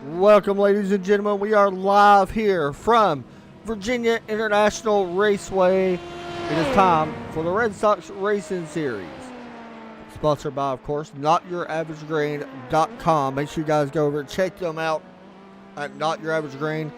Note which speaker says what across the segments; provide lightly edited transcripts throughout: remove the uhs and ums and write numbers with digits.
Speaker 1: Welcome, ladies and gentlemen. We are live here from Virginia International Raceway. It is time for the Red Sox Racing Series. Sponsored by, of course, NotYourAverageGrain.com. Make sure you guys go over and check them out at Not Your Average Grain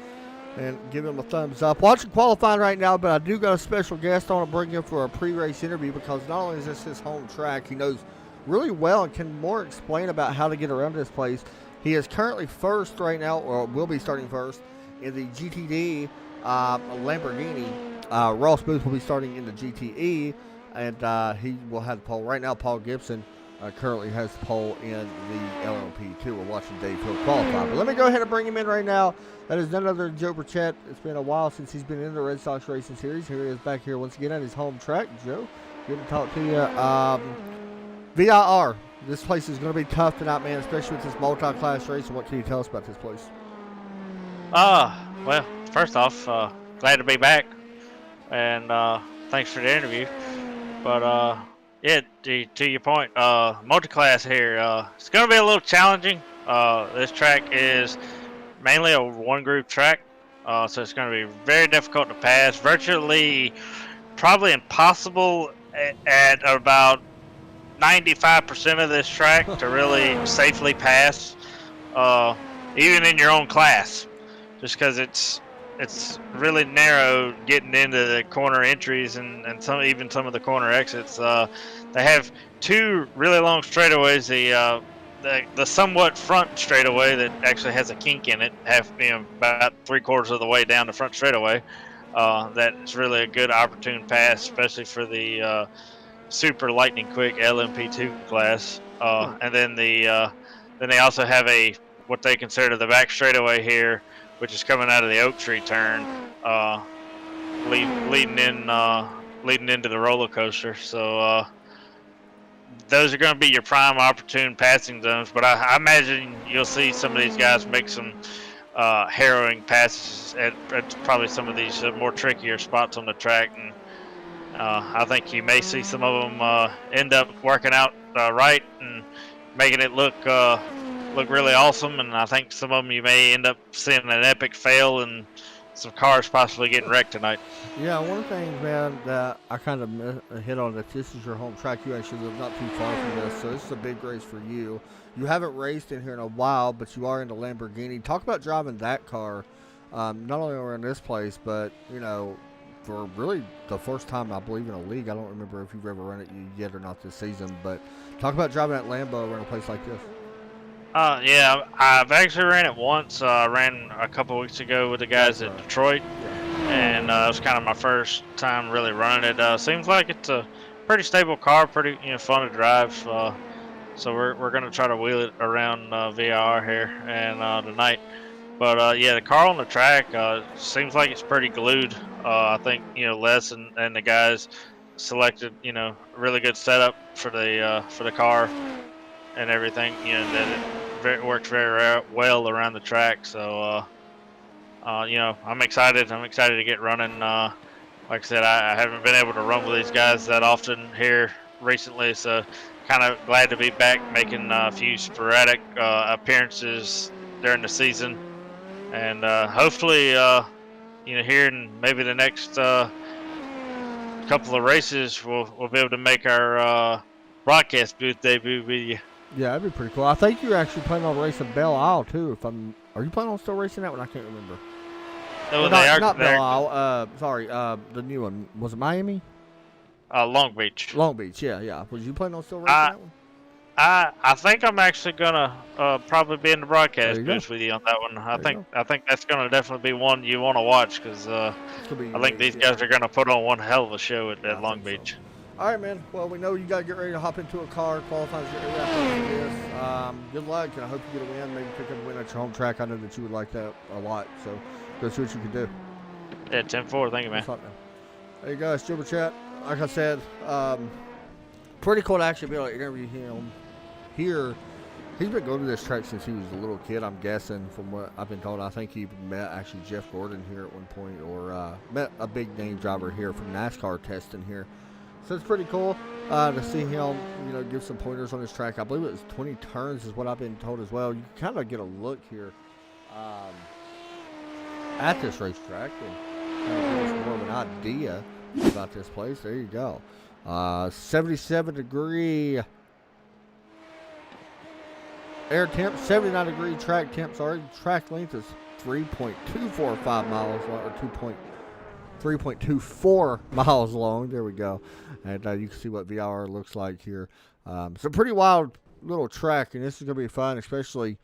Speaker 1: and give them a thumbs up. Watching qualifying right now, but I do got a special guest I want to bring in for a pre-race interview because not only is this his home track, he knows really well and can more explain about how to get around this place. He is currently first right now, or will be starting first, in the GTD Lamborghini. Ross Booth will be starting in the GTE, and he will have the pole. Right now, Paul Gibson currently has the pole in the LMP2. We're watching Dave Hill qualify. But let me go ahead and bring him in right now. That is none other than Joe Burchett. It's been a while since he's been in the Red Sox Racing Series. Here he is back here once again on his home track. Joe, good to talk to you. VIR. This place is going to be tough tonight, man, especially with this multi-class race. And what can you tell us about this place?
Speaker 2: Well, first off, glad to be back, and thanks for the interview. But yeah, to your point, multi-class here, it's going to be a little challenging. This track is mainly a one-group track, so it's going to be very difficult to pass. Virtually, probably impossible at about 95% of this track to really safely pass, even in your own class, just because it's really narrow getting into the corner entries and even some of the corner exits. They have two really long straightaways. The somewhat front straightaway that actually has a kink in it, about 3/4 of the way down the front straightaway. That's really a good opportune pass, especially for the super lightning quick LMP2 class, and then then they also have what they consider the back straightaway here, which is coming out of the Oak Tree turn, leading into the roller coaster. So those are going to be your prime opportune passing zones. But I imagine you'll see some of these guys make some harrowing passes at probably some of these more trickier spots on the track. And I think you may see some of them end up working out right and making it look really awesome. And I think some of them you may end up seeing an epic fail and some cars possibly getting wrecked tonight.
Speaker 1: Yeah, one thing, man, that I kind of hit on, that this is your home track. You actually live not too far from this, so this is a big race for you. You haven't raced in here in a while, but you are in the Lamborghini. Talk about driving that car, not only around this place, but, you know, for really the first time, I believe, in a league. I don't remember if you've ever run it yet or not this season, but talk about driving that Lambo around a place like this.
Speaker 2: Yeah, I've actually ran it once. I ran a couple weeks ago with the guys at Detroit, and it was kind of my first time really running it. Seems like it's a pretty stable car, pretty fun to drive. So we're gonna try to wheel it around VIR here and tonight. But yeah, the car on the track seems like it's pretty glued. I think Les and the guys selected a really good setup for the car and everything. That it works very well around the track. So I'm excited. I'm excited to get running. Like I said, I haven't been able to run with these guys that often here recently, so kind of glad to be back, making a few sporadic appearances during the season. And hopefully, here in maybe the next couple of races, we'll be able to make our broadcast booth debut with you.
Speaker 1: Yeah, that'd be pretty cool. I think you're actually planning on racing Belle Isle too. Are you planning on still racing that one? I can't remember.
Speaker 2: No,
Speaker 1: not Belle Isle. Sorry, the new one. Was it Miami?
Speaker 2: Long Beach.
Speaker 1: Long Beach. Yeah. Was you planning on still racing that one?
Speaker 2: I think I'm actually gonna probably be in the broadcast booth with you on that one. I think that's gonna definitely be one you want to watch, because I think these guys are gonna put on one hell of a show at Long Beach.
Speaker 1: So. All right, man. Well, we know you got to get ready to hop into a car, qualify to get ready after this. Good luck, and I hope you get a win. Maybe pick up a win at your home track. I know that you would like that a lot, so go see what you can do.
Speaker 2: Yeah, 10-4. Thank you, man.
Speaker 1: There you go. It's Joe Burchett. Like I said, pretty cool to actually be able to interview him here. He's been going to this track since he was a little kid, I'm guessing, from what I've been told. I think he met actually Jeff Gordon here at one point, or met a big name driver here from NASCAR testing here. So it's pretty cool to see him, give some pointers on this track. I believe it was 20 turns is what I've been told as well. You can kind of get a look here at this racetrack and give us more of an idea about this place. There you go. 77 degree air temp, 79 degree track temp. Sorry, track length is 3.245 miles long, or 3.24 miles long. There we go. And you can see what VIR looks like here. It's a pretty wild little track, and this is going to be fun, especially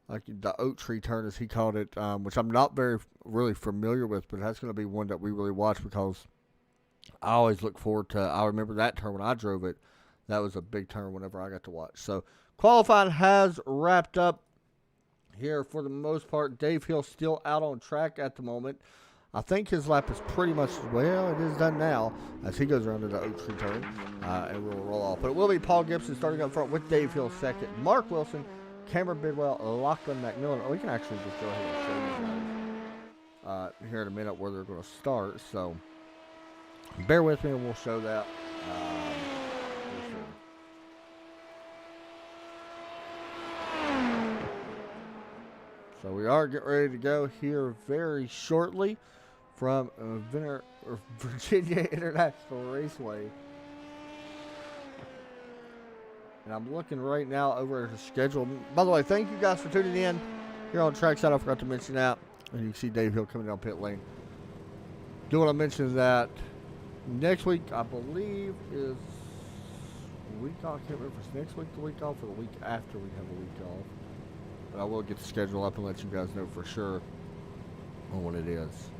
Speaker 1: like the oak tree turn, as he called it, which I'm not really familiar with, but that's going to be one that we really watch because I always look forward to. I remember that turn when I drove it. That was a big turn whenever I got to watch. So qualifying has wrapped up here for the most part. Dave Hill still out on track at the moment. I think his lap is pretty much, well, it is done now as he goes around to the oak tree turn, and we'll roll off. But it will be Paul Gibson starting up front with Dave Hill second, Mark Wilson, Cameron Bidwell, Lachlan McMillan. Oh, we can actually just go ahead and show you guys here in a minute where they're going to start. So bear with me and we'll show that. So we are getting ready to go here very shortly from Virginia International Raceway. And I'm looking right now over the schedule. By the way, thank you guys for tuning in here on Trackside. I forgot to mention that. And you can see Dave Hill coming down pit lane. Do want to mention that next week, I believe, is a week off. I can't remember if it's next week, the week off, or the week after we have a week off. But I will get the schedule up and let you guys know for sure on what it is.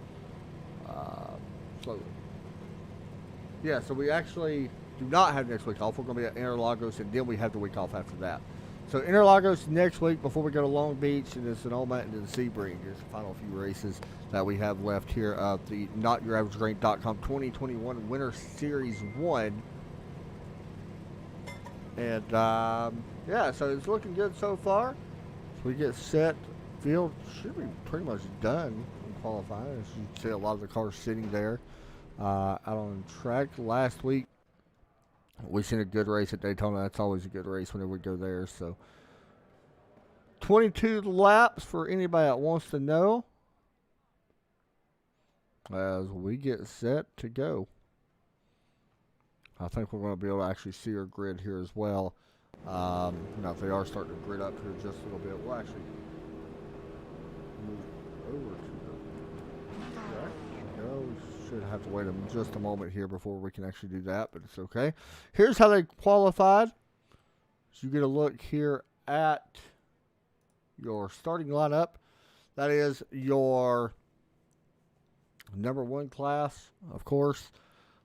Speaker 1: So we actually do not have next week off. We're going to be at Interlagos, and then we have the week off after that. So Interlagos next week before we go to Long Beach, and then Sonoma, and then Sebring. Here's the final few races that we have left here of the NotYourAverageGrain.com 2021 Winter Series I. And yeah, so it's looking good so far. So we get set. Field should be pretty much done in qualifying. As you can see, a lot of the cars sitting there out on track. Last week, we seen a good race at Daytona. That's always a good race whenever we go there. So 22 laps for anybody that wants to know as we get set to go. I think we're going to be able to actually see our grid here as well. Now, if they are starting to grid up here just a little bit, we'll actually move over to the track. We should have to wait just a moment here before we can actually do that, but it's okay. Here's how they qualified. So you get a look here at your starting lineup. That is your number one class, of course.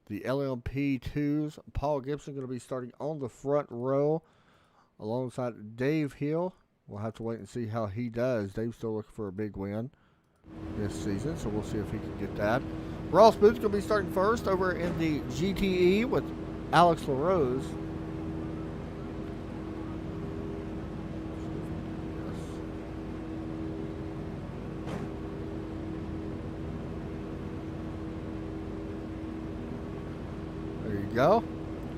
Speaker 1: The LMP2s. Paul Gibson going to be starting on the front row alongside Dave Hill. We'll have to wait and see how he does. Dave's still looking for a big win this season, so we'll see if he can get that. Ross Booth's going to be starting first over in the GTE with Alex LaRose. There you go.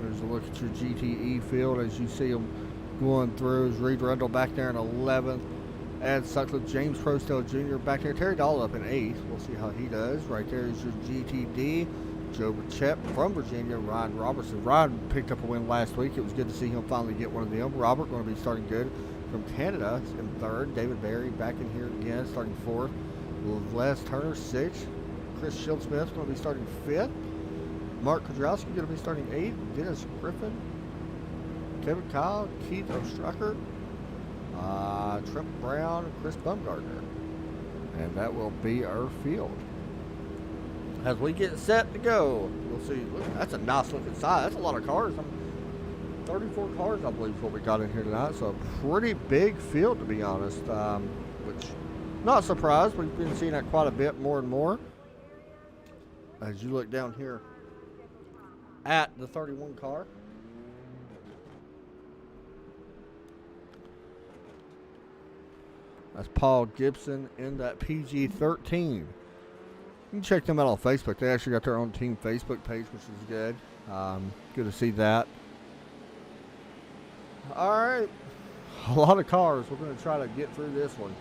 Speaker 1: There's a look at your GTE field as you see them going through. Is Reed Rundle back there in 11th. Ed Sutcliffe, James Prostel Jr. back there. Terry Dahl up in 8th. We'll see how he does. Right there is your GTD. Joe Burchett from Virginia. Ryan Robertson. Ryan picked up a win last week. It was good to see him finally get one of them. Robert going to be starting good from Canada in 3rd. David Berry back in here again, starting 4th. Les Turner, 6th. Chris Schildsmith going to be starting 5th. Mark Kudrowski going to be starting 8th. Dennis Griffin. Kevin Kyle. Keith Ostracker. Trent Brown, Chris Bumgardner. And that will be our field. As we get set to go, we'll see. Look, that's a nice looking side. That's a lot of cars. 34 cars, I believe, is what we got in here tonight. So a pretty big field, to be honest. Which, not surprised. We've been seeing that quite a bit more and more. As you look down here at the 31 car. That's Paul Gibson in that PG-13. You can check them out on Facebook. They actually got their own team Facebook page, which is good. Good to see that. All right. A lot of cars. We're going to try to get through this one.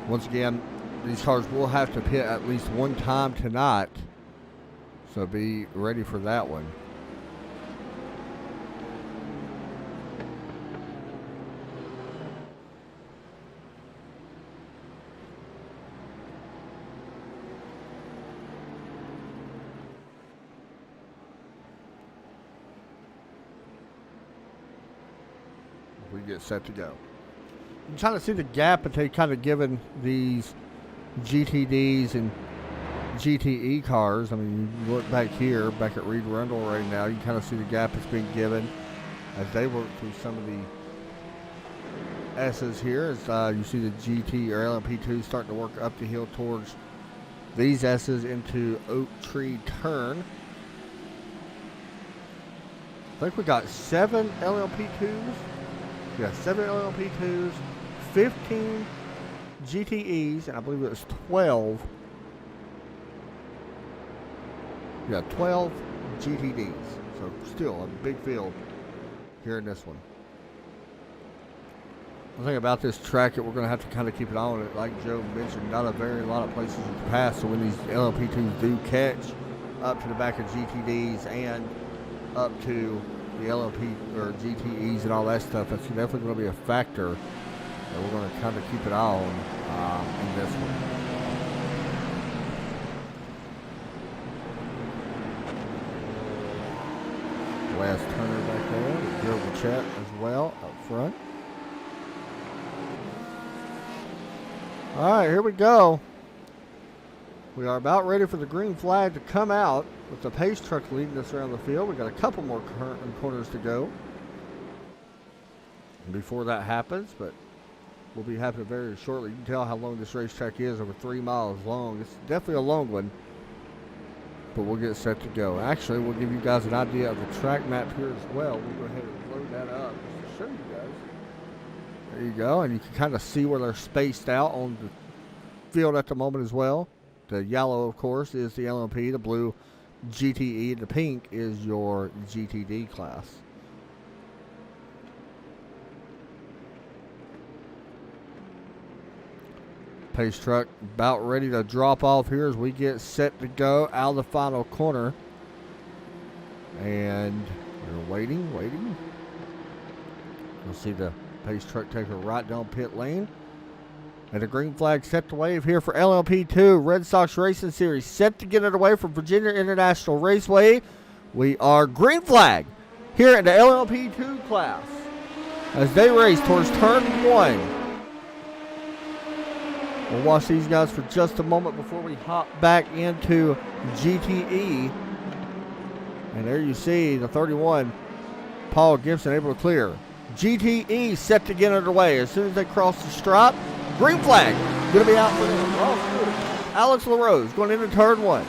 Speaker 1: Once again, these cars will have to pit at least one time tonight, so be ready for that one. We get set to go. I'm trying to see the gap that they kind of given these GTDs and GTE cars. I mean, you look back here, back at Reed Rundle right now, you kind of see the gap that's being given as they work through some of the S's here. As you see the GT or LMP2 starting to work up the hill towards these S's into Oak Tree Turn. I think we got 7 LMP2s. Yeah, 7 LMP2s, 15 GTEs, and I believe it was 12. Yeah, 12 GTDs. So still a big field here in this one. The thing about this track that we're going to have to kind of keep an eye on it, like Joe mentioned, not a lot of places to pass. So when these LMP2s do catch up to the back of GTDs and up to the LMP or GTEs and all that stuff, that's definitely going to be a factor that we're going to kind of keep an eye on in this one. Last Turner back there, Joe Burchett as well up front. All right, here we go. We are about ready for the green flag to come out with the pace truck leading us around the field. We've got a couple more corners to go before that happens, but will be happening very shortly. You can tell how long this racetrack is, over 3 miles long. It's definitely a long one, but we'll get set to go. Actually, we'll give you guys an idea of the track map here as well. We'll go ahead and load that up just to show you guys. There you go, and you can kind of see where they're spaced out on the field at the moment as well. The yellow, of course, is the LMP, the blue GTE, and the pink is your GTD class. Pace truck about ready to drop off here as we get set to go out of the final corner. And we're waiting. You'll see the pace truck take a right down pit lane. And the green flag set to wave here for LMP2, Red Sox Racing Series, set to get it away from Virginia International Raceway. We are green flag here in the LMP2 class as they race towards turn 1. We'll watch these guys for just a moment before we hop back into GTE. And there you see the 31, Paul Gibson, able to clear. GTE set to get underway. As soon as they cross the stripe, green flag going to be out for them. Alex LaRose going into turn 1.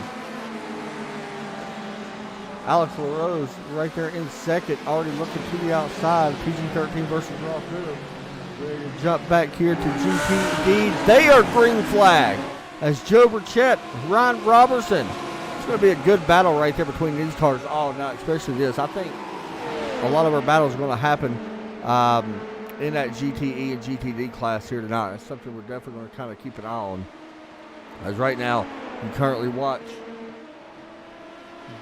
Speaker 1: Alex LaRose right there in second, already looking to the outside. PG-13 versus Ross Boone. Ready to jump back here to GTD. They are green flag as Joe Burchett, Ryan Robertson. It's going to be a good battle right there between these cars all night, especially this. I think a lot of our battles are going to happen in that GTE and GTD class here tonight. It's something we're definitely going to kind of keep an eye on. As right now, you currently watch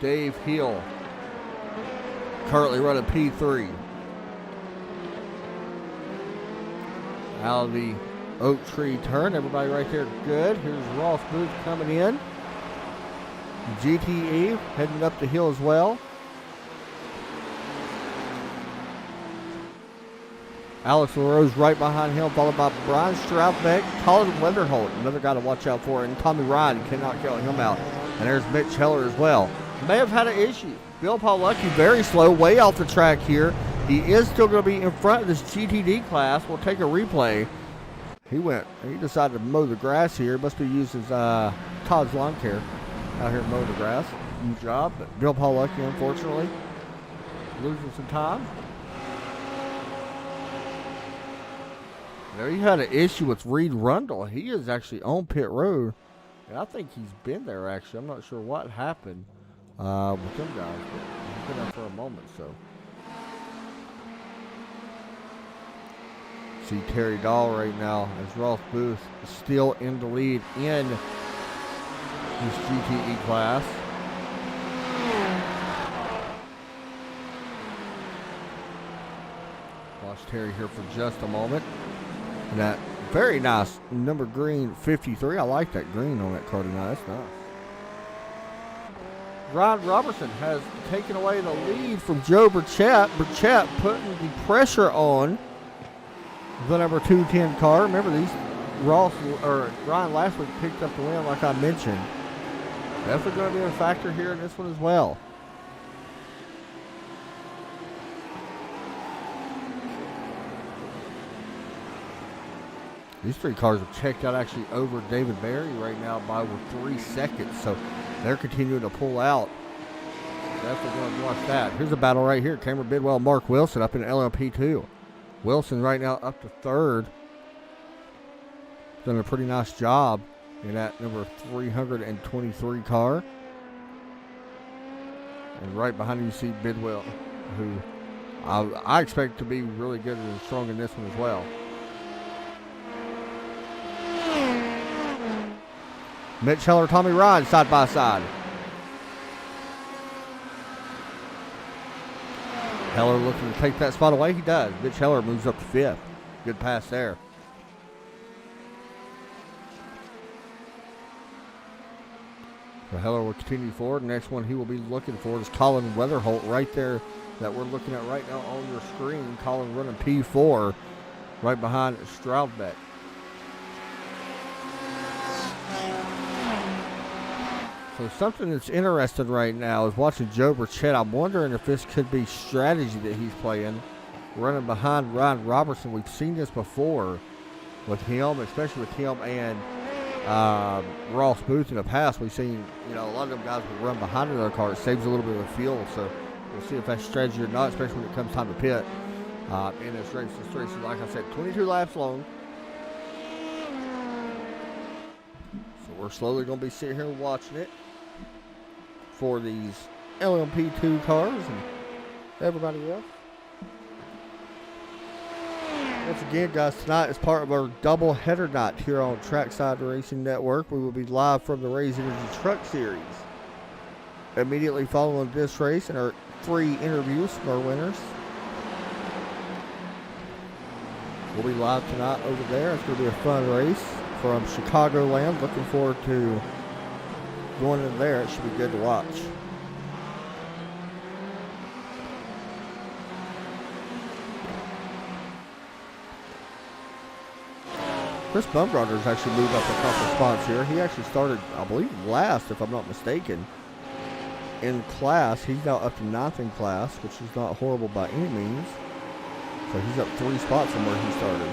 Speaker 1: Dave Hill currently running P3. Out of the Oak Tree turn, everybody right there good. Here's Ross Booth coming in. GTE heading up the hill as well. Alex LaRose right behind him, followed by Brian Straubbeck, Colin Weatherholt, another guy to watch out for, and Tommy Ryan cannot count him out. And there's Mitch Heller as well. May have had an issue. Bill Pawlucki very slow, way off the track here. He is still going to be in front of this GTD class. We'll take a replay. He decided to mow the grass here. Must be using his Todd's lawn care out here mowing the grass. Good job, but Bill Pawlucki, unfortunately, losing some time. There you had an issue with Reed Rundle. He is actually on pit road. And I think he's been there, actually. I'm not sure what happened with them guys, but he's been there for a moment. So See Terry Dahl right now as Ross Booth is still in the lead in this GTE class. Watch Terry here for just a moment. And that very nice number green 53. I like that green on that car tonight. That's nice. Ryan Robertson has taken away the lead from Joe Burchett. Burchett putting the pressure on the number 210 car. Remember, Ryan last week picked up the win, like I mentioned. Definitely going to be a factor here in this one as well. These three cars have checked out actually over David Berry right now by over 3 seconds, so they're continuing to pull out. Definitely going to watch that. Here's a battle right here. Cameron Bidwell, Mark Wilson up in LMP2. Wilson right now up to third. Done a pretty nice job in that number 323 car. And right behind you see Bidwell, who I expect to be really good and strong in this one as well. Mitch Heller, Tommy Ryan side by side. Heller looking to take that spot away. He does. Mitch Heller moves up to fifth. Good pass there. So Heller will continue forward. Next one he will be looking for is Colin Weatherholt right there that we're looking at right now on your screen. Colin running P4 right behind Stroudbeck. So something that's interesting right now is watching Joe Burchett. I'm wondering if this could be strategy that he's playing, running behind Ryan Robertson. We've seen this before with him, especially with him and Ross Booth in the past. We've seen, a lot of them guys will run behind another car. It saves a little bit of fuel. So we'll see if that's strategy or not, especially when it comes time to pit in this race. This race is, like I said, 22 laps long. So we're slowly going to be sitting here watching it for these LMP2 cars and everybody else. Once again, guys, tonight is part of our double header night here on Trackside Racing Network. We will be live from the Raise Energy Truck Series. Immediately following this race and our 3 interviews from our winners. We'll be live tonight over there. It's going to be a fun race from Chicagoland. Looking forward to going in there. It should be good to watch. Chris Bumgarner's actually moved up a couple spots here. He actually started, I believe, last, if I'm not mistaken, in class. He's now up to 9th in class, which is not horrible by any means. So he's up 3 spots from where he started.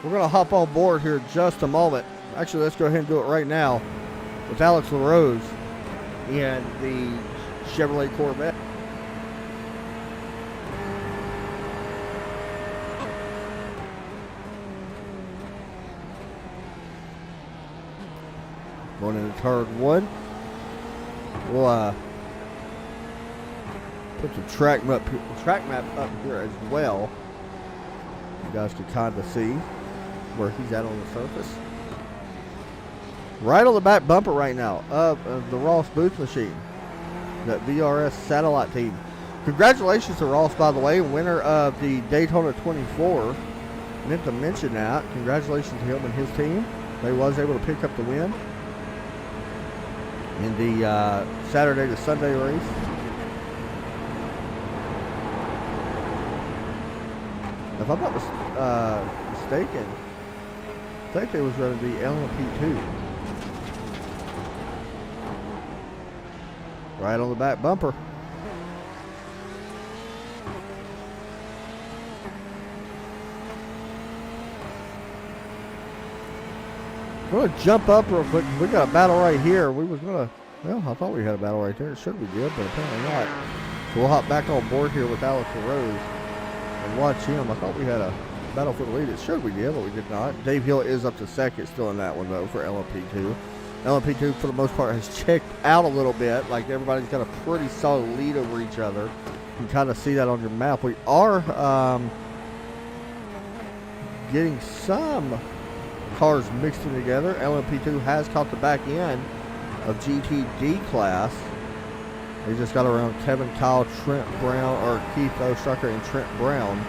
Speaker 1: We're going to hop on board here in just a moment. Actually, let's go ahead and do it right now with Alex LaRose in the Chevrolet Corvette. Going into turn 1. We'll put the track map up here as well. You guys can kind of see where he's at on the surface. Right on the back bumper right now of the Ross Booth machine, that VRS satellite team. Congratulations to Ross, by the way, winner of the Daytona 24. Meant to mention that. Congratulations to him and his team. They was able to pick up the win in the Saturday to Sunday race. If I'm not mistaken, I think they was running the LMP2. Right on the back bumper. I'm going to jump up real quick. We got a battle right here. We was going to, well, I thought we had a battle right there. It should be good, but apparently not. So we'll hop back on board here with Alex LaRose and watch him. I thought we had a battle for the lead. It showed we did, but we did not. Dave Hill is up to second, still in that one, though, for LMP2. LMP2 for the most part has checked out a little bit. Like everybody's got a pretty solid lead over each other. You can kind of see that on your map. We are getting some cars mixed in together. LMP2 has caught the back end of GTD class. They just got around Kevin Kyle, Trent Brown, or Keith Ostrucker and Trent Brown.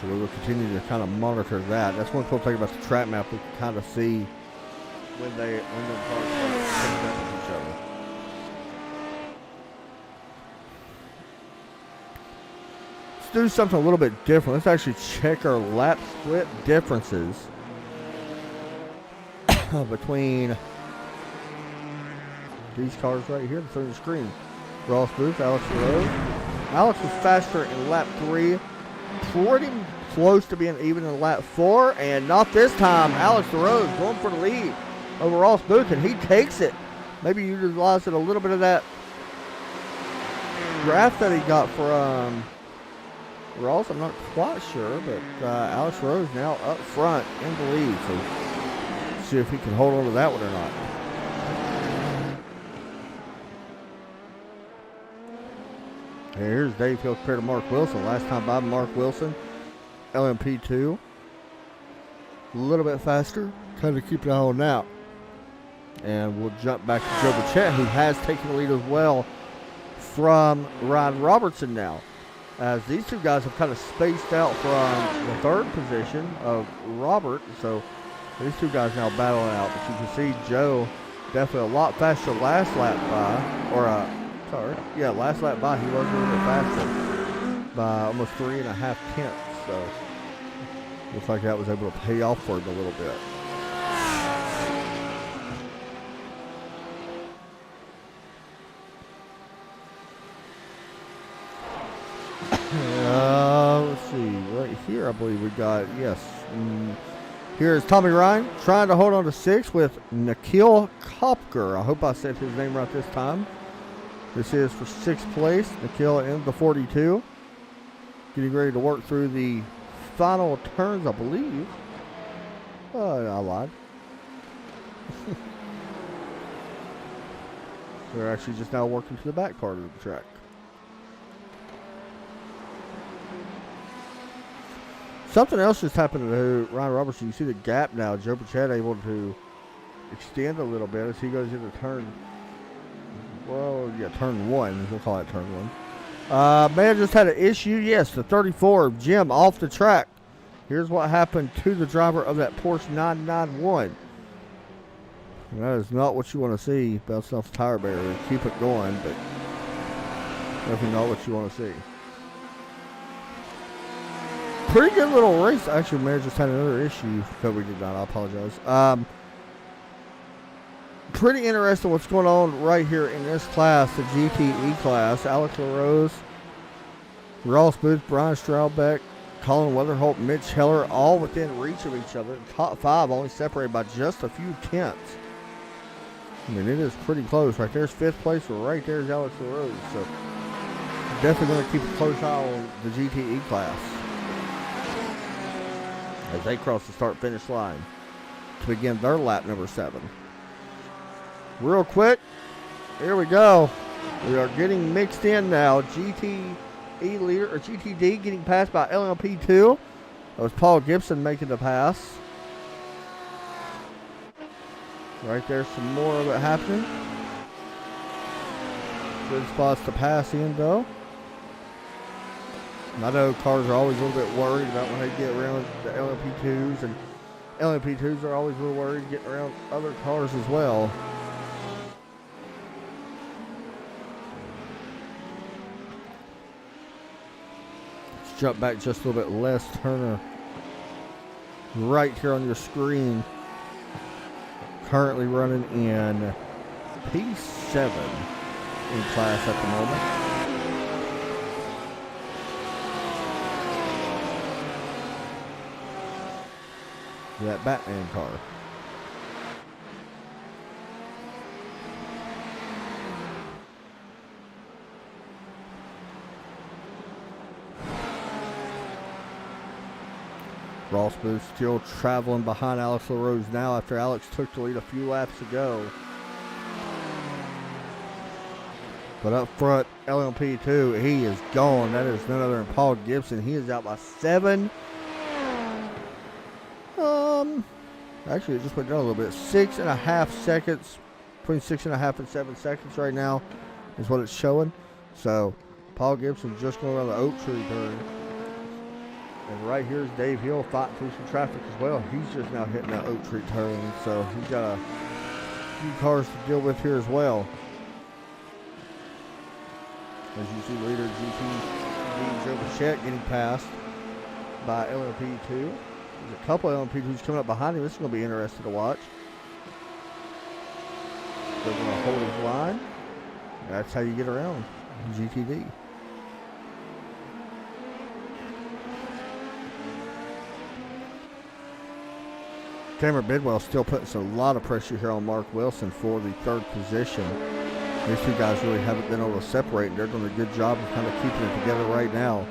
Speaker 1: So we will continue to kind of monitor that. That's one cool thing about the track map. We can kind of see when the cars start picking up with each other. Let's do something a little bit different. Let's actually check our lap split differences between these cars right here that's on the screen. Ross Booth, Alex Rose. Alex was faster in lap 3. Pretty close to being even in lap 4. And not this time. Alex Rose going for the lead over Ross Booth, and he takes it. Maybe you utilized a little bit of that draft that he got from Ross. I'm not quite sure, but Alex Rose now up front in the lead. So see if he can hold on to that one or not. Here's Dave Hill compared to Mark Wilson. Last time by Mark Wilson, LMP2. A little bit faster. Kind of keep an eye on that. And we'll jump back to Joe Burchett, who has taken the lead as well from Ryan Robertson now. As these two guys have kind of spaced out from the third position of Robert. So these two guys now battling out. But you can see Joe definitely a lot faster last lap by, or last lap by, he was a little bit faster by almost 3.5 tenths. So looks like that was able to pay off for him a little bit. Let's see, right here I believe we got, yes. Here's Tommy Ryan trying to hold on to 6 with Nikhil Kopker. I hope I said his name right this time. This is for 6th place. Nikhil in the 42. Getting ready to work through the final turns, I believe. I lied. They're actually just now working to the back part of the track. Something else just happened to Ryan Robertson. You see the gap now. Joe Burchett able to extend a little bit as he goes into turn. Well, yeah, turn 1. We'll call it turn 1. Man just had an issue. Yes, the 34, Jim, off the track. Here's what happened to the driver of that Porsche 991. And that is not what you want to see. Bouncing off the tire barrier. Keep it going, but definitely not what you want to see. Pretty good little race. Actually, Mayor just had another issue. No, we did not. I apologize. Pretty interesting what's going on right here in this class, the GTE class. Alex LaRose, Ross Booth, Brian Straubbeck, Colin Weatherholt, Mitch Heller, all within reach of each other. The top 5 only separated by just a few tenths. I mean, it is pretty close. Right there's 5th place, but right there's Alex LaRose. So definitely going to keep a close eye on the GTE class as they cross the start-finish line to begin their lap number 7. Real quick, here we go. We are getting mixed in now. GTE leader, or GTD getting passed by LMP2. That was Paul Gibson making the pass. Right there, some more of it happening. Good spots to pass in, though. I know cars are always a little bit worried about when they get around the LMP2s, and LMP2s are always a little worried getting around other cars as well. Let's jump back just a little bit less. Turner right here on your screen. Currently running in P7 in class at the moment. That Batman car. Ross Booth still traveling behind Alex LaRose now after Alex took the lead a few laps ago. But up front, LMP2, he is gone. That is none other than Paul Gibson. He is out by 7. Actually, it just went down a little bit. 6.5 seconds. Between 6.5 and 7 seconds right now is what it's showing. So, Paul Gibson just going around the Oak Tree turn. And right here is Dave Hill fighting through some traffic as well. He's just now hitting that Oak Tree turn. So, he's got a few cars to deal with here as well. As you see, leader GTD Joe Bichette getting passed by LMP2. There's a couple of LMP2s coming up behind him. This is going to be interesting to watch. They're going to hold his line. That's how you get around GTD. Cameron Bidwell still putting a lot of pressure here on Mark Wilson for the 3rd position. These two guys really haven't been able to separate, and they're doing a good job of kind of keeping it together right now.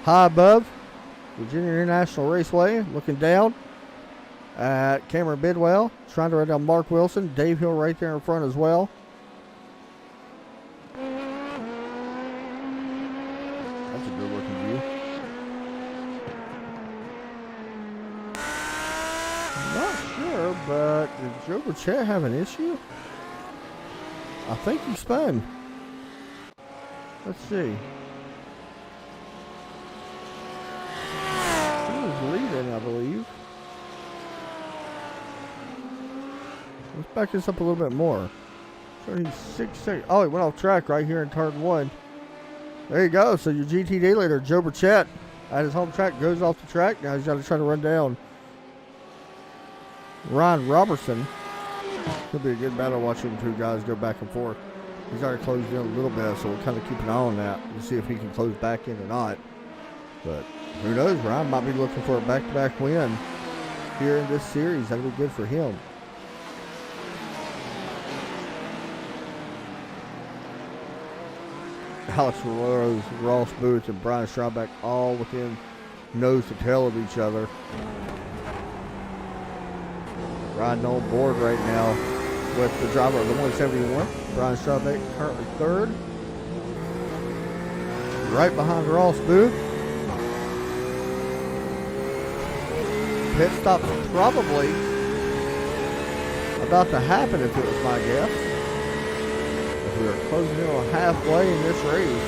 Speaker 1: High above, Virginia International Raceway, looking down at Cameron Bidwell, trying to run down Mark Wilson. Dave Hill right there in front as well. That's a good looking view. I'm not sure, but did Joe Bichette have an issue? I think he spun. Let's see. Leading, I believe. Let's back this up a little bit more. So he's 6 seconds. Oh, he went off track right here in turn 1. There you go. So your GTD leader, Joe Bichette, at his home track, goes off the track. Now he's got to try to run down Ryan Robertson. Could be a good battle watching the two guys go back and forth. He's already closed in a little bit, so we'll kind of keep an eye on that to see if he can close back in or not. But who knows? Ryan might be looking for a back-to-back win here in this series. That would be good for him. Alex LaRose, Ross Booth, and Brian Stroubeck all within nose to tail of each other. Riding on board right now with the driver of the 171. Brian Stroubeck currently 3rd. Right behind Ross Booth. Pit stop's probably about to happen if it was my guess. As we are closing in on halfway in this race.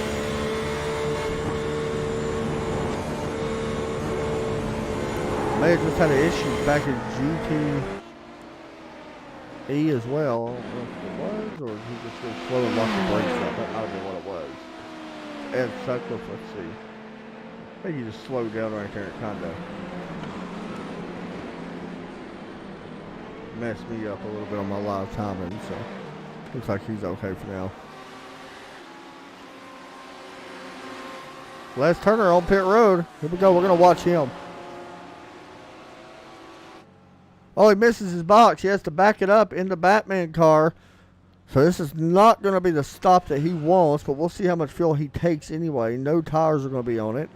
Speaker 1: May have just had an issue back in GTE as well. I don't know if it was, or he just was slow and locked the brakes up. That might have been what it was. Ed Sutcliffe, let's see. I think he just slowed down right there at Condo. Messed me up a little bit on my live timing, so looks like he's okay for now. Les Turner on pit road. Here we go. We're going to watch him. Oh, he misses his box. He has to back it up in the Batman car. So this is not going to be the stop that he wants, but we'll see how much fuel he takes anyway. No tires are going to be on it.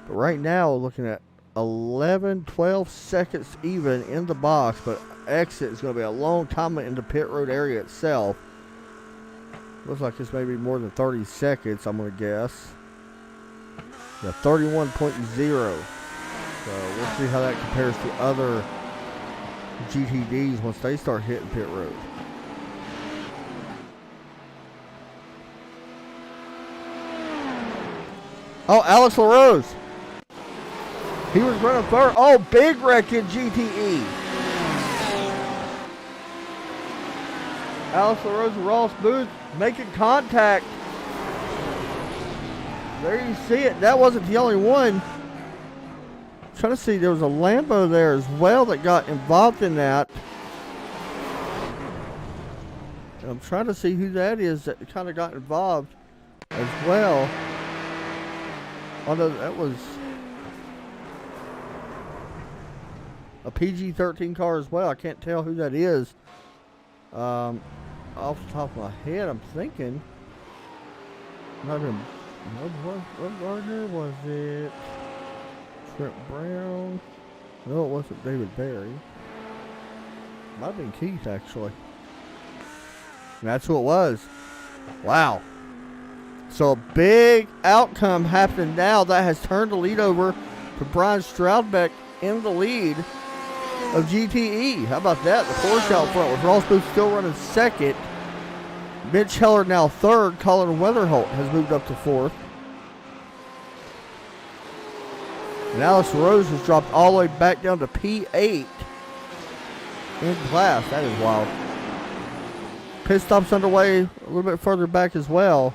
Speaker 1: But right now, looking at 11, 12 seconds even in the box, but exit is going to be a long time in the pit road area itself. Looks like it's maybe more than 30 seconds, I'm going to guess. Yeah, 31.0. So we'll see how that compares to other GTDs once they start hitting pit road. Oh, Alex LaRose. He was running 3rd. Oh, big wreck in GTE. Alex LaRose and Ross Booth making contact. There you see it. That wasn't the only one. I'm trying to see, there was a Lambo there as well that got involved in that. And I'm trying to see who that is that kind of got involved as well. Oh no, that was a PG-13 car as well. I can't tell who that is. Off the top of my head, I'm thinking. Not even. What Gardner was it? Trent Brown. No, it wasn't David Berry. Might have been Keith, actually. And that's who it was. Wow. So a big outcome happening now that has turned the lead over to Brian Stroudbeck in the lead of GTE. How about that? The Porsche out front with Ross Booth still running second. Mitch Heller now third. Colin Weatherholt has moved up to fourth. And Alice Rose has dropped all the way back down to P8 in class. That is wild. Pit stops underway a little bit further back as well.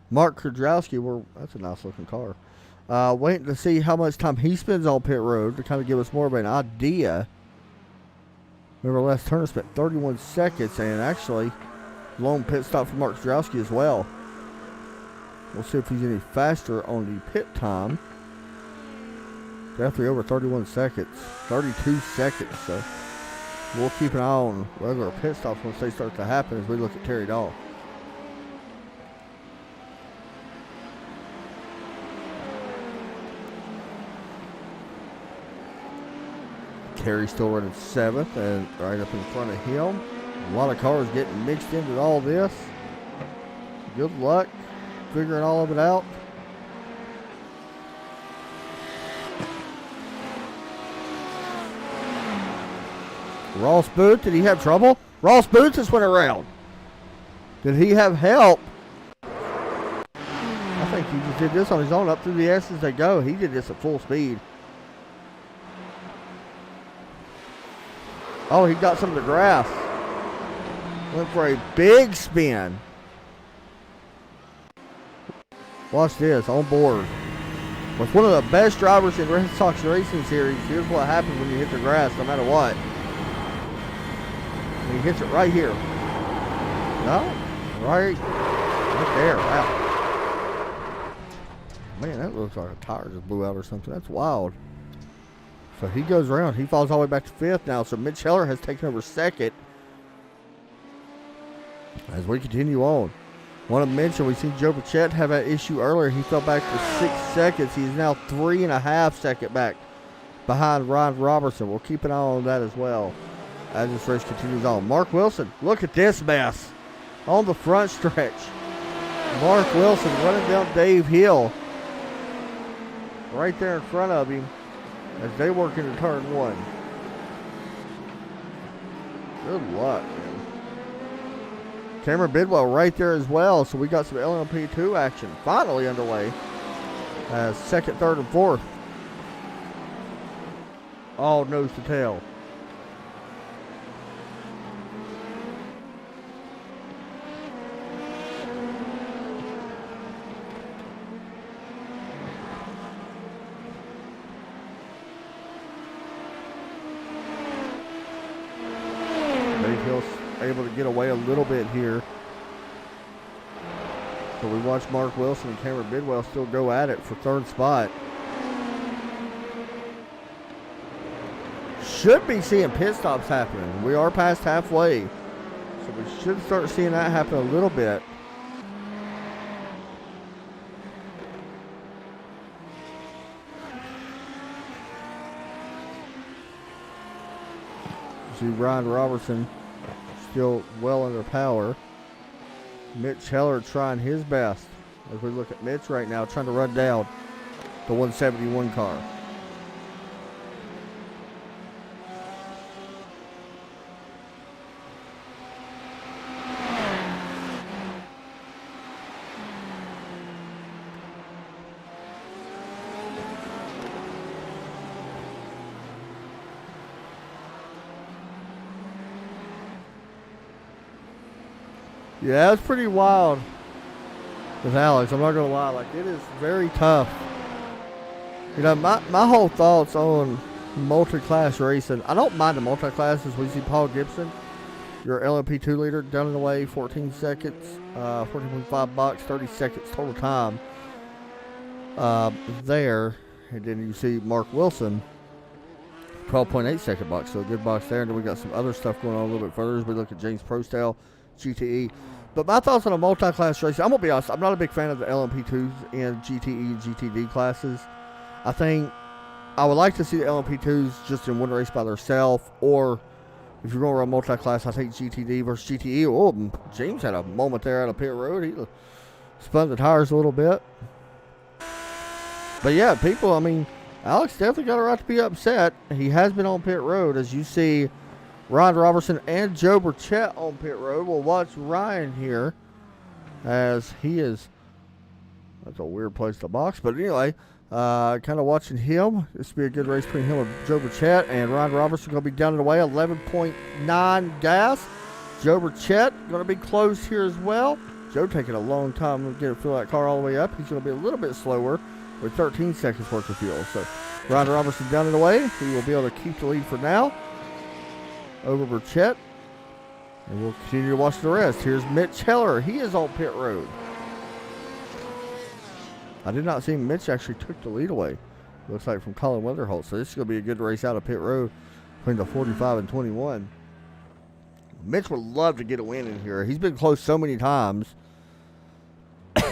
Speaker 1: Mark Kudrowski, that's a nice looking car. Waiting to see how much time he spends on pit road to kind of give us more of an idea. Remember last turn spent 31 seconds and actually long pit stop for Mark Kudrowski as well. We'll see if he's any faster on the pit time. Definitely over 31 seconds. 32 seconds. So we'll keep an eye on regular pit stops once they start to happen as we look at Terry Dahl. Terry's still running seventh and right up in front of him. A lot of cars getting mixed into all this. Good luck figuring all of it out. Ross Booth, did he have trouble? Ross Booth just went around. Did he have help? I think he just did this on his own up through the S's they go. He did this at full speed. Oh, he got some of the grass. Went for a big spin. Watch this, on board. With one of the best drivers in Red Sox Racing Series, here's what happens when you hit the grass, no matter what. And he hits it right here. No? Right there, wow. Man, that looks like a tire just blew out or something. That's wild. So he goes around. He falls all the way back to fifth now. So Mitch Heller has taken over second. As we continue on. Want to mention, we seen Joe Burchett have that issue earlier. He fell back for 6 seconds. He's now 3.5 seconds back behind Ryan Robertson. We'll keep an eye on that as well as this race continues on. Mark Wilson, look at this mess on the front stretch. Mark Wilson running down Dave Hill right there in front of him as they work into turn one. Good luck, man. Cameron Bidwell right there as well. So we got some LMP2 action finally underway. Second, third, and fourth. All nose to tail. Able to get away a little bit here. So we watch Mark Wilson and Cameron Bidwell still go at it for third spot. Should be seeing pit stops happening. We are past halfway. So we should start seeing that happen a little bit. See Ryan Robertson still well under power. Mitch Heller trying his best as we look at Mitch right now trying to run down the 171 car. Yeah, it's pretty wild with Alex. I'm not going to lie. Like, it is very tough. You know, my whole thoughts on multi-class racing. I don't mind the multi-classes. We see Paul Gibson, your LMP2 leader, down in the way, 14 seconds, 14.5 box, 30 seconds total time there. And then you see Mark Wilson, 12.8 second box. So a good box there. And then we got some other stuff going on a little bit further as we look at James Prostell, GTE. But my thoughts on a multi-class race, I'm going to be honest, I'm not a big fan of the LMP2s and GTE and GTD classes. I think I would like to see the LMP2s just in one race by themselves, or if you're going to run multi-class, I think GTD versus GTE. Oh, James had a moment there out of pit road. He spun the tires a little bit. But yeah, people, I mean, Alex definitely got a right to be upset. He has been on pit road, as you see Ryan Robertson and Joe Burchett on pit road. We'll watch Ryan here as he is, that's a weird place to box, but anyway, kind of watching him. This will be a good race between him and Joe Burchett, and Ryan Robertson going to be down and away, 11.9 gas. Joe Burchett going to be close here as well. Joe taking a long time to fill that car all the way up. He's going to be a little bit slower with 13 seconds worth of fuel. So Ryan Robertson down and away. He will be able to keep the lead for now over Burchett. And we'll continue to watch the rest. Here's Mitch Heller. He is on pit road. I did not see Mitch actually took the lead away. Looks like from Colin Weatherholt. So this is going to be a good race out of pit road between the 45 and 21. Mitch would love to get a win in here. He's been close so many times.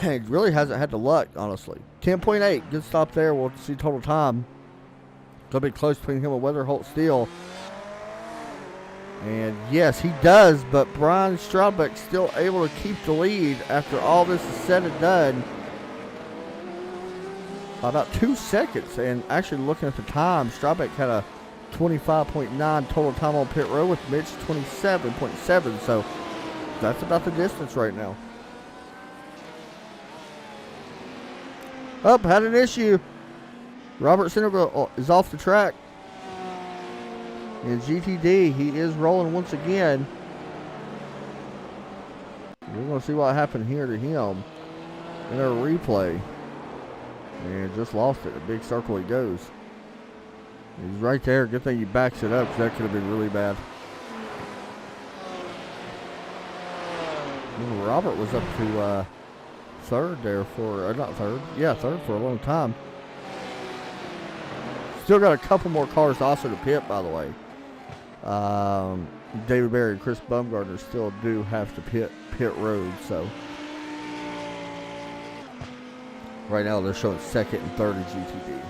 Speaker 1: He really hasn't had the luck, honestly. 10.8. Good stop there. We'll see total time. Going to be close between him and Weatherholt still. And yes, he does, but Brian Straubach still able to keep the lead after all this is said and done. About 2 seconds. And actually looking at the time, Straubach had a 25.9 total time on pit road with Mitch 27.7. So that's about the distance right now. Up, had an issue. Robert Centerville is off the track. In GTD, he is rolling once again. We're going to see what happened here to him in our replay. And just lost it. A big circle he goes. He's right there. Good thing he backs it up, because that could have been really bad. And Robert was up to third there for, not third, yeah, third for a long time. Still got a couple more cars also to pit, by the way. David Berry and Chris Bumgardner still do have to pit road, so. Right now they're showing second and third in GTD.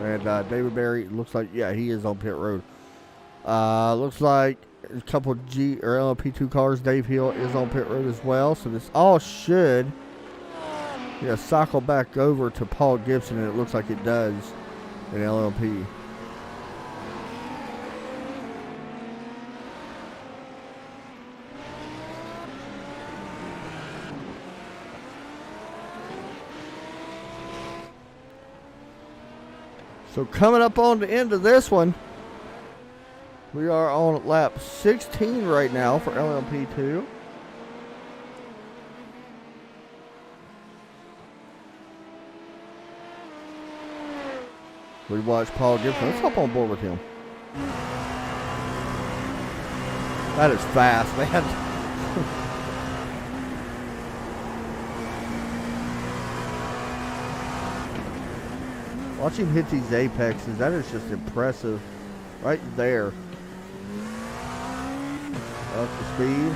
Speaker 1: And David Berry looks like, yeah, he is on pit road. Looks like a couple G or LMP2 cars. Dave Hill is on pit road as well. So this all should cycle back over to Paul Gibson, and it looks like it does in LMP. So coming up on the end of this one, we are on lap 16 right now for LMP2. We watch Paul Gibson. Let's hop on board with him. That is fast, man. Watch him hit these apexes. That is just impressive. Right there. Up to speed.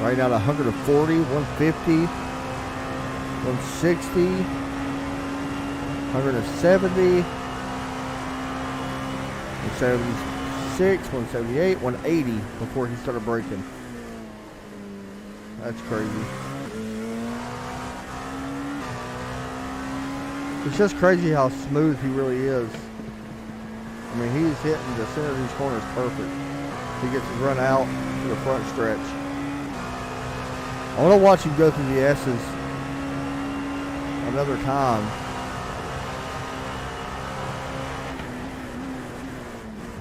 Speaker 1: Right now 140, 150, 160, 170, 176, 178, 180 before he started braking. That's crazy. It's just crazy how smooth he really is. I mean, he's hitting the center of these corners perfect. He gets his run out to the front stretch. I want to watch him go through the S's another time.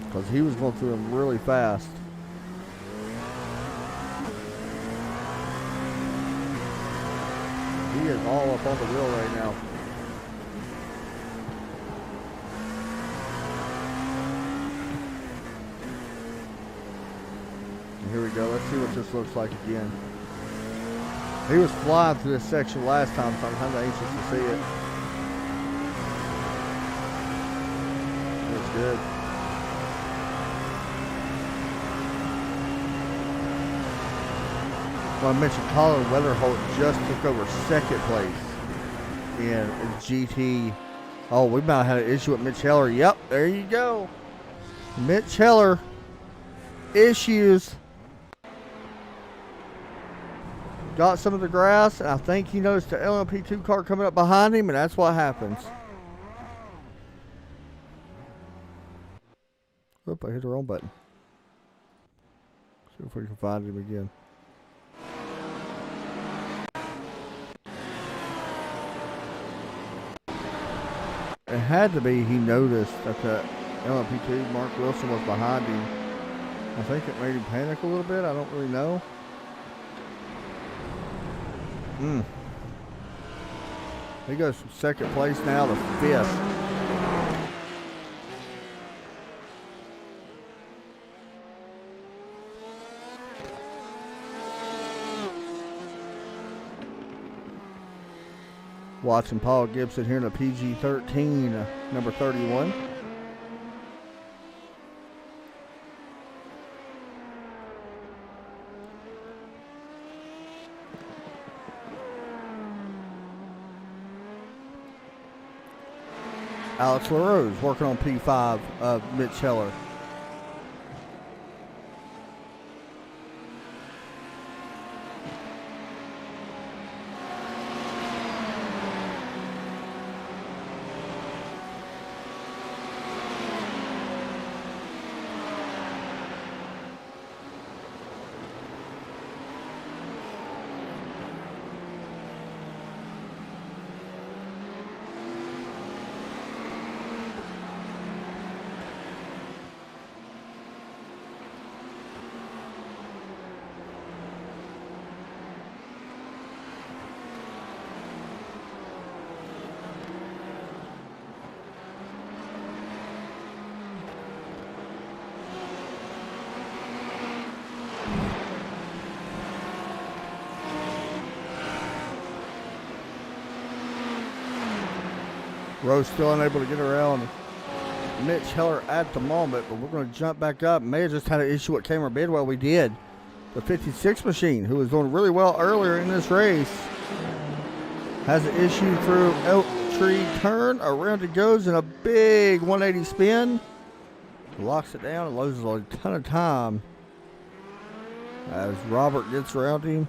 Speaker 1: Because he was going through them really fast. He is all up on the wheel right now. Here we go. Let's see what this looks like again. He was flying through this section last time, so I'm kind of anxious to see it. Looks good. Well, I mentioned Colin Weatherholt just took over second place in GT. Oh, we might have had an issue with Mitch Heller. Yep, there you go. Mitch Heller. Issues. Got some of the grass, and I think he noticed the LMP2 car coming up behind him, and that's what happens. Oop, I hit the wrong button. See if we can find him again. It had to be he noticed that the LMP2, Mark Wilson, was behind him. I think it made him panic a little bit. I don't really know. He goes from second place now to fifth. Watching Paul Gibson here in a PG-13, number 31. Alex LaRose working on P5 of Mitch Heller. Rose still unable to get around Mitch Heller at the moment, but we're going to jump back up. May have just had an issue with Cameron Bidwell. We did. The 56 machine, who was doing really well earlier in this race, has an issue through Elk Tree turn. Around it goes in a big 180 spin. Locks it down and loses a ton of time as Robert gets around him,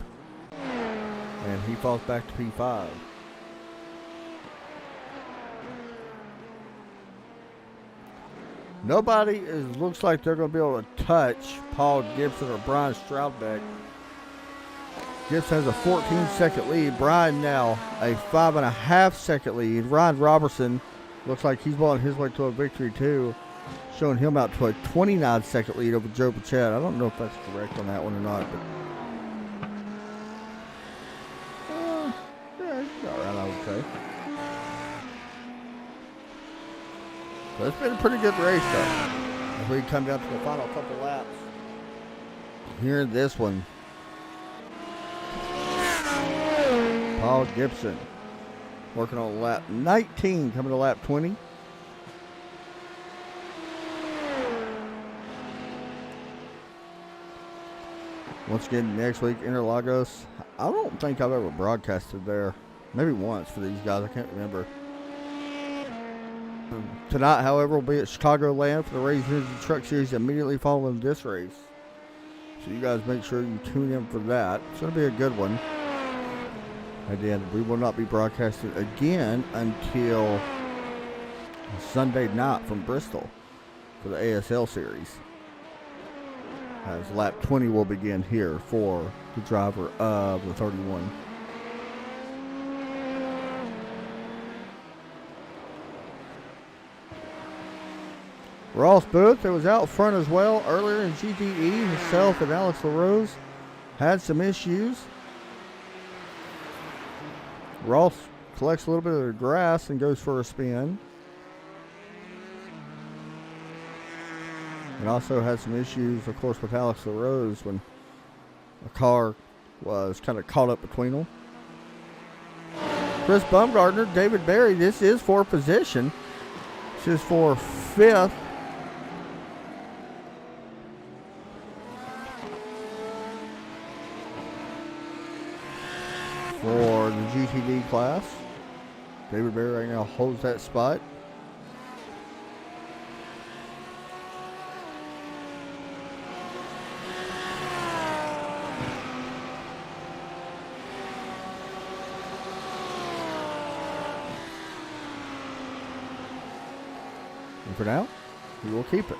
Speaker 1: and he falls back to P5. Nobody looks like they're going to be able to touch Paul Gibson or Brian Stroudbeck. Gibson has a 14-second lead. Brian now a 5.5-second lead. Ryan Robertson looks like he's on his way to a victory too, showing him out to a 29-second lead over Joe Pachette. I don't know if that's correct on that one or not, but yeah, he's all right, I would say. So it's been a pretty good race, though. As we come down to the final couple laps here in this one. Paul Gibson working on lap 19, coming to lap 20. Once again, next week, Interlagos. I don't think I've ever broadcasted there. Maybe once for these guys. I can't remember. Tonight, however, will be at Chicagoland for the Racing Energy Truck Series immediately following this race. So you guys make sure you tune in for that. It's going to be a good one. And then we will not be broadcasting again until Sunday night from Bristol for the ASL Series. As lap 20 will begin here for the driver of the 31. Ross Booth, that was out front as well earlier in GTE. Himself and Alex LaRose had some issues. Ross collects a little bit of the grass and goes for a spin. And also had some issues, of course, with Alex LaRose when the car was kind of caught up between them. Chris Bumgardner, David Berry, this is for position. This is for 5th. For the GTD class. David Berry right now holds that spot. And for now, he will keep it.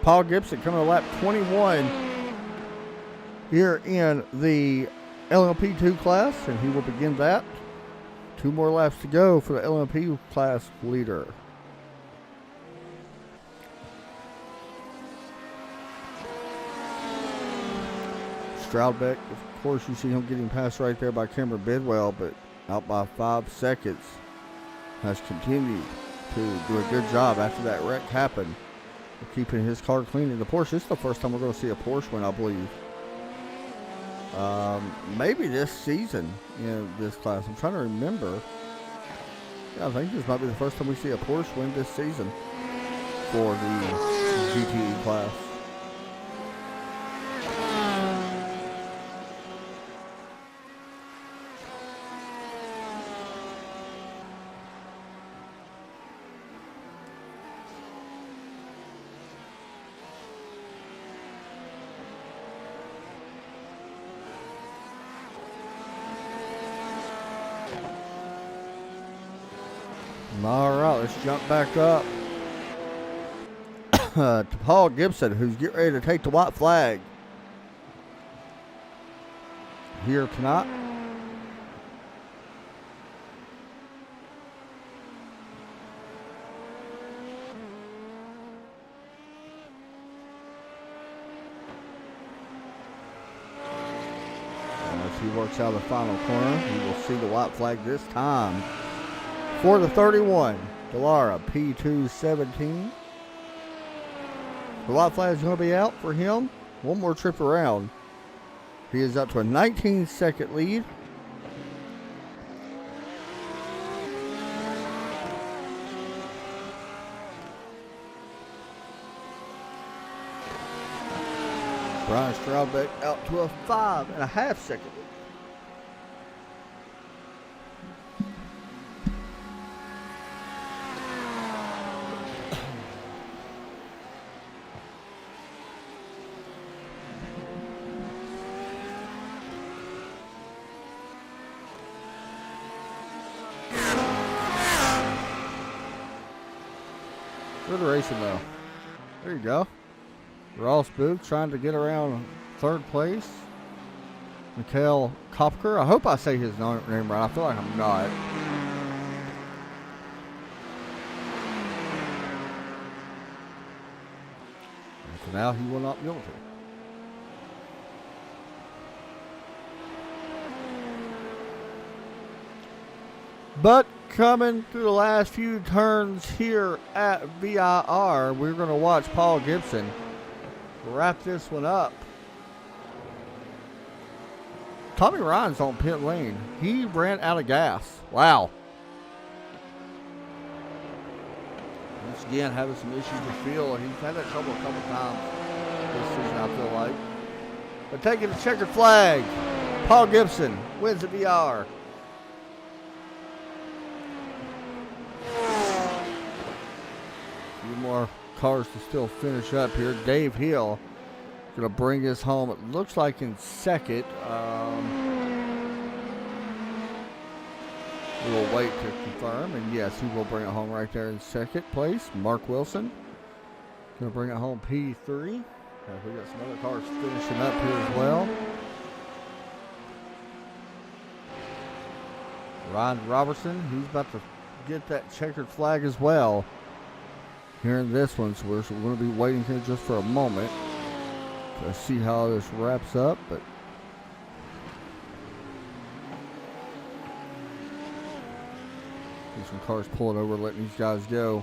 Speaker 1: Paul Gibson coming to lap 21 here in the LMP2 class, and he will begin that. 2 more laps to go for the LMP class leader. Stroudbeck, of course, you see him getting passed right there by Cameron Bidwell, but out by 5 seconds, has continued to do a good job after that wreck happened, keeping his car clean in the Porsche. This is the first time we're going to see a Porsche win, I believe. Maybe this season in this class. I'm trying to remember. Yeah, I think this might be the first time we see a Porsche win this season for the GTE class. All right, let's jump back up to Paul Gibson, who's getting ready to take the white flag here tonight. And as he works out of the final corner, he will see the white flag this time. For the 31, Delara P217. The white flag is going to be out for him. One more trip around. He is up to a 19-second lead. Brian Stroudbeck out to a 5.5-second lead. Good racing though. There you go. Ross Booth trying to get around 3rd place. Mikhail Kopker. I hope I say his name right. I feel like I'm not. And for now, he will not be able to. But coming through the last few turns here at VIR, we're going to watch Paul Gibson wrap this one up. Tommy Ryan's on pit lane. He ran out of gas. Wow. Once again, having some issues with fuel. He's had that trouble a couple times this season, I feel like. But taking the checkered flag, Paul Gibson wins the VR. A few more cars to still finish up here. Dave Hill going to bring us home. It looks like in second. We will wait to confirm. And yes, he will bring it home right there in second place. Mark Wilson going to bring it home P3. We got some other cars finishing up here as well. Ryan Robertson, he's about to get that checkered flag as well here in this one. So we're going to be waiting here just for a moment to see how this wraps up. But See some cars pulling over, letting these guys go.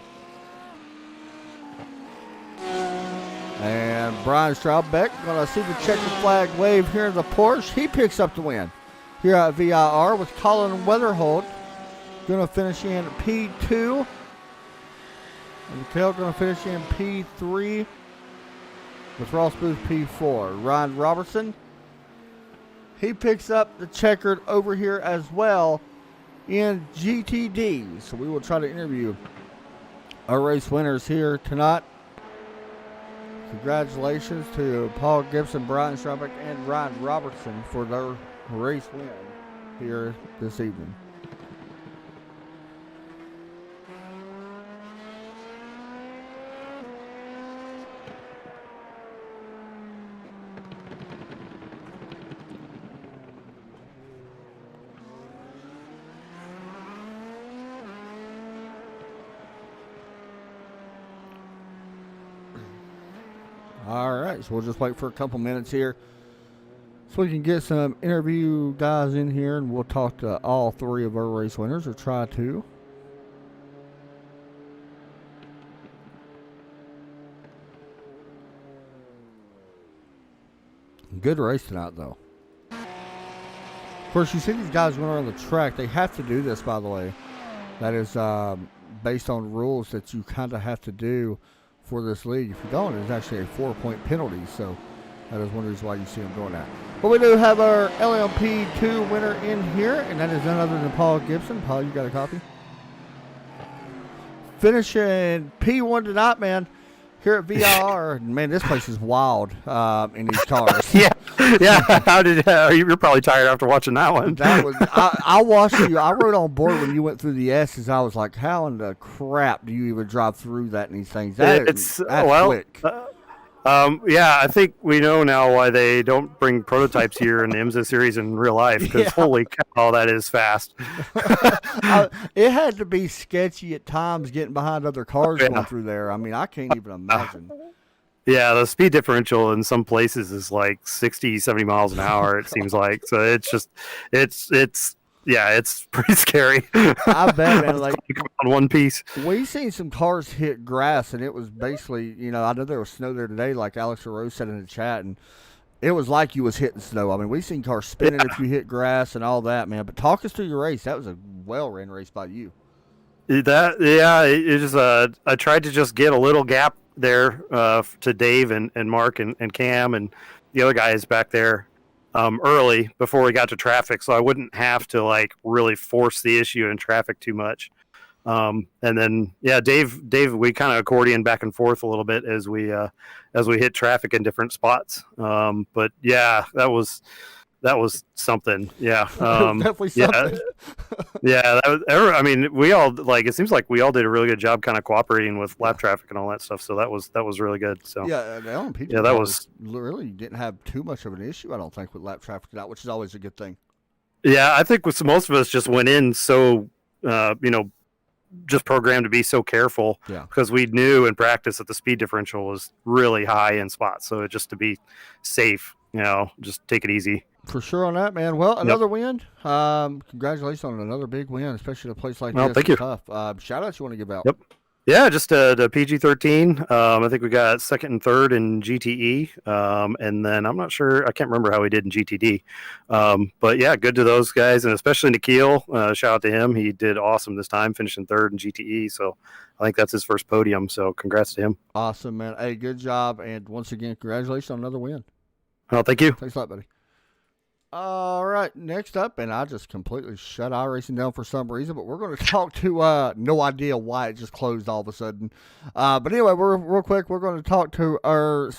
Speaker 1: And Brian Straubbeck going to see the checkered flag wave here in the Porsche. He picks up the win here at VIR with Colin Weatherholt going to finish in P2. And Mikhail going to finish in P3 with Ross Booth P4. Ryan Robertson, he picks up the checkered over here as well in GTD. So we will try to interview our race winners here tonight. Congratulations to Paul Gibson, Brian Straubbeck, and Ryan Robertson for their race win here this evening. All right, so we'll just wait for a couple minutes here so we can get some interview guys in here, and we'll talk to all three of our race winners, or try to. Good race tonight, though. Of course, you see these guys going around the track. They have to do this, by the way. That is based on rules that you kind of have to do for this league. If you don't, it's actually a 4-point penalty. So that is one reason why you see them doing that. But we do have our LMP2 winner in here, and that is none other than Paul Gibson. Paul, you got a copy? Finishing P1 tonight, man. Here at VIR, man, this place is wild in these cars.
Speaker 3: Yeah. How did you're probably tired after watching that one?
Speaker 1: That was I watched you. I rode on board when you went through the S's. I was like, how in the crap do you even drive through that in these things? That's quick.
Speaker 3: Yeah, I think we know now why they don't bring prototypes here in the IMSA series in real life, because holy cow, that is fast.
Speaker 1: It had to be sketchy at times getting behind other cars going through there. I mean, I can't even imagine.
Speaker 3: Yeah, the speed differential in some places is like 60, 70 miles an hour, it seems like. So it's just, it's pretty scary.
Speaker 1: I bet, man. Like,
Speaker 3: on one piece.
Speaker 1: We seen some cars hit grass, and it was basically, I know there was snow there today, like Alex Rose said in the chat, and it was like you was hitting snow. I mean, we seen cars spinning if you hit grass and all that, man. But talk us through your race. That was a well-ran race by you.
Speaker 3: I tried to just get a little gap there to Dave and Mark and Cam and the other guys back there early before we got to traffic, so I wouldn't have to like really force the issue in traffic too much. And then Dave, we kind of accordion back and forth a little bit as we hit traffic in different spots. But yeah, that was something. Yeah,
Speaker 1: definitely something.
Speaker 3: Yeah. I mean, we all it seems like we all did a really good job kind of cooperating with lap traffic and all that stuff. So that was really good. So
Speaker 1: yeah, the LMP2
Speaker 3: that was
Speaker 1: really didn't have too much of an issue, I don't think, with lap traffic tonight, which is always a good thing.
Speaker 3: Yeah, I think most of us just went in so just programmed to be so careful because we knew in practice that the speed differential was really high in spots. So just to be safe, just take it easy.
Speaker 1: For sure on that, man. Well, another win. Congratulations on another big win, especially in a place like this.
Speaker 3: Thank you.
Speaker 1: Tough. Shout outs you want to give out?
Speaker 3: Yep. Yeah, just the PG-13. I think we got second and third in GTE. And then I'm not sure. I can't remember how we did in GTD. But yeah, good to those guys. And especially Nikhil. Shout out to him. He did awesome this time, finishing third in GTE. So I think that's his first podium. So congrats to him.
Speaker 1: Awesome, man. Hey, good job. And once again, congratulations on another win.
Speaker 3: Well, thank you.
Speaker 1: Thanks a lot, buddy. All right, next up, and I just completely shut iRacing down for some reason, but we're going to talk to, no idea why it just closed all of a sudden. But anyway, real quick, we're going to talk to our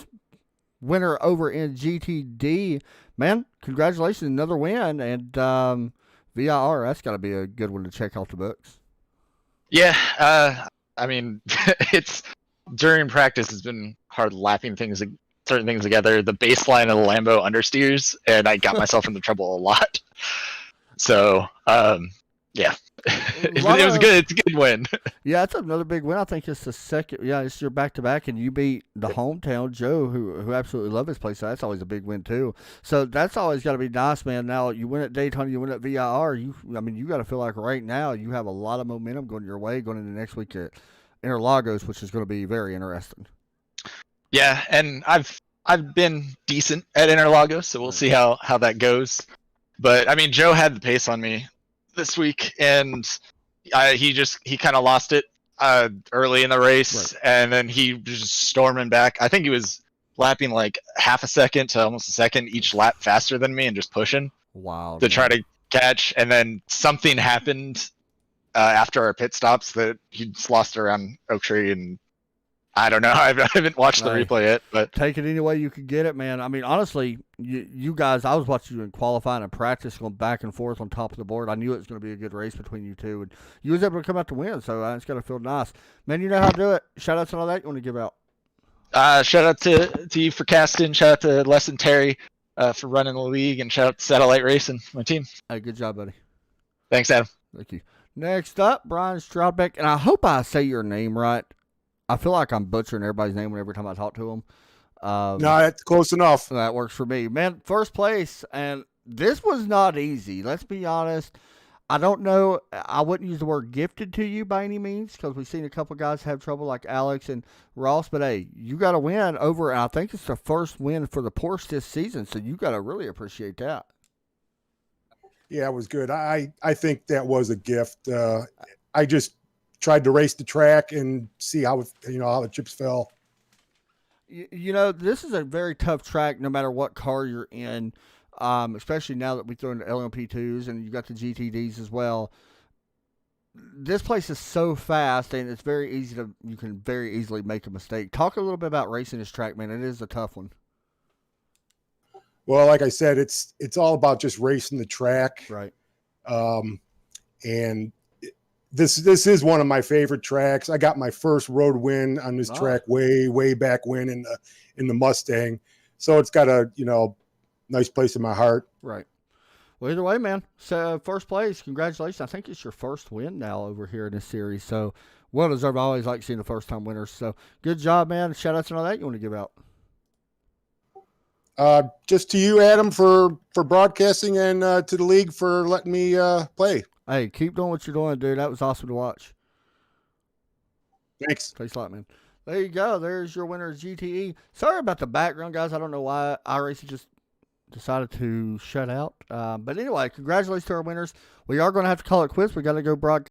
Speaker 1: winner over in GTD. Man, congratulations, another win, and VIR, that's got to be a good one to check off the books.
Speaker 4: Yeah, I mean, it's during practice, it's been hard lapping certain things together. The baseline of the Lambo understeers, and I got myself into trouble a lot. So, yeah, It was good. It's a good win.
Speaker 1: Yeah, it's another big win. I think it's the second. Yeah, it's your back-to-back, and you beat the hometown Joe, who absolutely loved his place. So that's always a big win too. So that's always got to be nice, man. Now you win at Daytona, you win at VIR. I mean, you got to feel like right now you have a lot of momentum going your way going into next week at Interlagos, which is going to be very interesting.
Speaker 4: Yeah, and I've been decent at Interlagos, so we'll see how that goes. But I mean, Joe had the pace on me this week, and he kind of lost it early in the race,
Speaker 1: Right.
Speaker 4: and then he was just storming back. I think he was lapping like half a second to almost a second each lap faster than me, and just pushing
Speaker 1: Wow.
Speaker 4: to try to catch. And then something happened after our pit stops that he just lost around Oak Tree, and I don't know. I haven't watched the replay yet, but
Speaker 1: take it any way you could get it, man. I mean, honestly, you guys, I was watching you in qualifying and practice going back and forth on top of the board. I knew it was going to be a good race between you two, and you was able to come out to win, so it's got to feel nice. Man, you know how to do it. Shout-outs and all that you want to give out?
Speaker 4: shout out to you for casting. Shout out to Les and Terry for running the league, and shout out to Satellite Racing, my team.
Speaker 1: Hey, good job, buddy.
Speaker 4: Thanks, Adam.
Speaker 1: Thank you. Next up, Brian Stroudbeck, and I hope I say your name right. I feel like I'm butchering everybody's name every time I talk to them.
Speaker 5: No, that's close enough.
Speaker 1: That works for me. Man, first place, and this was not easy. Let's be honest. I don't know. I wouldn't use the word gifted to you by any means because we've seen a couple guys have trouble like Alex and Ross. But, hey, you got a win over, and I think it's the first win for the Porsche this season, so you got to really appreciate that.
Speaker 5: Yeah, it was good. I think that was a gift. I just tried to race the track and see how how the chips fell.
Speaker 1: You know, this is a very tough track no matter what car you're in, especially now that we throw in the LMP2s and you got the GTDs as well. This place is so fast and it's very easy you can very easily make a mistake. Talk a little bit about racing this track, man. It is a tough one.
Speaker 5: Well, like I said, it's all about just racing the track.
Speaker 1: Right.
Speaker 5: And this is one of my favorite tracks. I got my first road win on this track way back when in the Mustang. So it's got a, nice place in my heart.
Speaker 1: Right. Well, either way, man. So first place, congratulations. I think it's your first win now over here in this series. So well deserved. I always like seeing the first time winners. So good job, man. Shout outs and all that you want to give out.
Speaker 5: Just to you, Adam, for broadcasting, and to the league for letting me play.
Speaker 1: Hey, keep doing what you're doing, dude. That was awesome to watch.
Speaker 5: Thanks.
Speaker 1: Thanks a lot, man. There you go. There's your winner, GTE. Sorry about the background, guys. I don't know why iRacing just decided to shut out. But anyway, congratulations to our winners. We are going to have to call it quits. We got to go broadcast.